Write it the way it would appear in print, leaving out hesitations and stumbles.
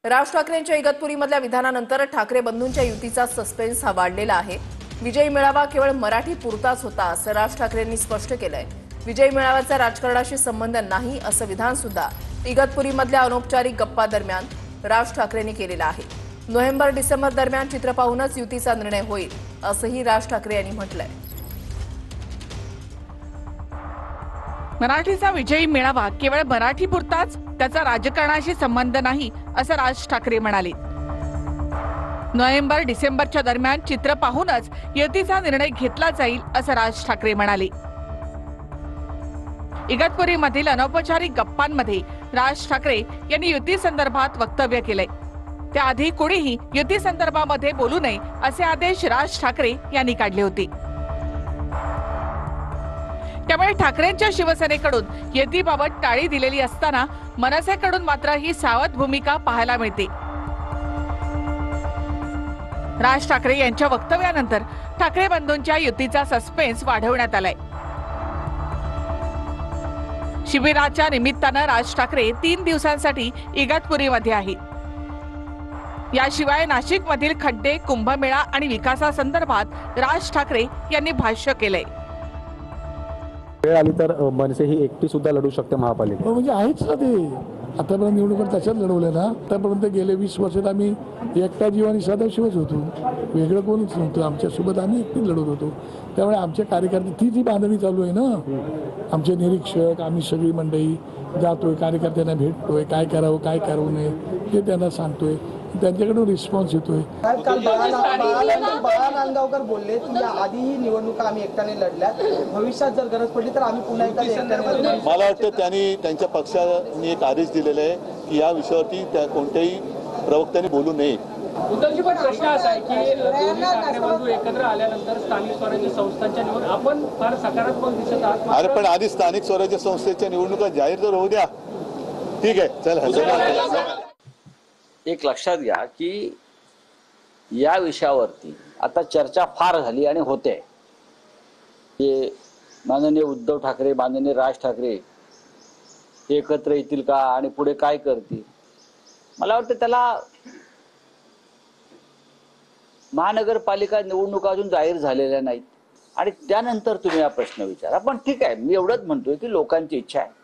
राज ठाकरेंच्या इगतपुरीमधल्या विधानानंतर ठाकरे बंधूंच्या युतीचा सस्पेन्स हा वाढलेला आहे। विजयी मेळावा केवळ मराठी पुरताच होता असं राज ठाकरेंनी स्पष्ट केलंय। विजयी मेळाव्याचा राजकारणाशी संबंध नाही असं विधान सुद्धा इगतपुरीमधल्या अनौपचारिक गप्पा दरम्यान राज ठाकरेंनी केलेलं आहे। नोव्हेंबर-डिसेंबर दरम्यान चित्र पाहूनच युतीचा निर्णय होईल असंही राज ठाकरे यांनी म्हटलंय। मराठीचा विजयी मेळावा केवळ मराठी पुरताच, त्याचा राजकारणाशी संबंध नाही असं राज ठाकरे म्हणाले। नोव्हेंबर-डिसेंबरच्या दरम्यान चित्र पाहूनच युतीचा निर्णय घेतला जाईल असं राज ठाकरे म्हणाले। इगतपुरीमधील अनौपचारिक गप्पांमध्ये राज ठाकरे यांनी युती संदर्भात वक्तव्य केलंय। त्याआधी कोणीही युती संदर्भामध्ये बोलू नये असे आदेश राज ठाकरे यांनी काढले होते। त्यामुळे ठाकरेंच्या शिवसेनेकडून युतीबाबत टाळी दिलेली असताना मनसेकडून मात्र ही सावध भूमिका पाहायला मिळते। राज ठाकरे यांच्या वक्तव्यानंतर ठाकरे बंधूंच्या युतीचा सस्पेन्स वाढवण्यात आलाय। शिबिराच्या निमित्तानं राज ठाकरे 3 दिवसांसाठी इगतपुरीमध्ये आहेत। याशिवाय नाशिकमधील खड्डे, कुंभमेळा आणि विकासासंदर्भात राज ठाकरे यांनी भाष्य केलंय। वेळ आली तर मनसे ही एकटी सुद्धा लढू शकते महापालिका। म्हणजे आहेच ना, ते आतापर्यंत निवडणुका तशाच लढवल्या ना। आतापर्यंत गेले 20 वर्षात आम्ही एकटा जीवानी सदाशिवच होतो, वेगळं कोणीच नव्हतं। आमच्यासोबत आम्ही एकटी लढत होतो। त्यामुळे आमच्या कार्यकर्ते ती बांधणी चालू आहे ना। आमचे निरीक्षक, आम्ही सगळी मंडळी जातोय, कार्यकर्त्यांना भेटतोय, काय करावं काय करू नये ते त्यांना सांगतोय, त्यांच्याकडून रिस्पॉन्स येतोय। काल बाळा नांदगावकर बोलले की या आधीही निवडणुका आम्ही एकट्याने लढल्यात, भविष्यात जर गरज पडली तर आम्ही पुन्हा एकदा एकट्याने। मला वाटतं त्यांनी त्यांच्या पक्षाने एक आदेश दिलेला आहे की या विषयावरती कोणत्याही प्रवक्त्यांनी बोलू नये। उद्धवजी, पण प्रश्न असा आहे की दोन्ही ठाकरे बंधू एकत्र आल्यानंतर स्थानिक स्वराज्य संस्थांच्या निवड आपण फार सकारात्मक दिसत आहात। अरे पण आधी स्थानिक स्वराज्य संस्थेच्या निवडणुका जाहीर तर होऊ द्या। ठीक आहे, चला। एक लक्षात घ्या की या विषयावरती आता चर्चा फार झाली आणि होते। हे माननीय उद्धव ठाकरे, माननीय राज ठाकरे एकत्र येतील का आणि पुढे काय करतील। मला वाटतं त्याला महानगरपालिका निवडणुका अजून जाहीर झालेल्या नाहीत आणि त्यानंतर तुम्ही हा प्रश्न विचारा। पण ठीक आहे, मी एवढंच म्हणतोय की लोकांची इच्छा आहे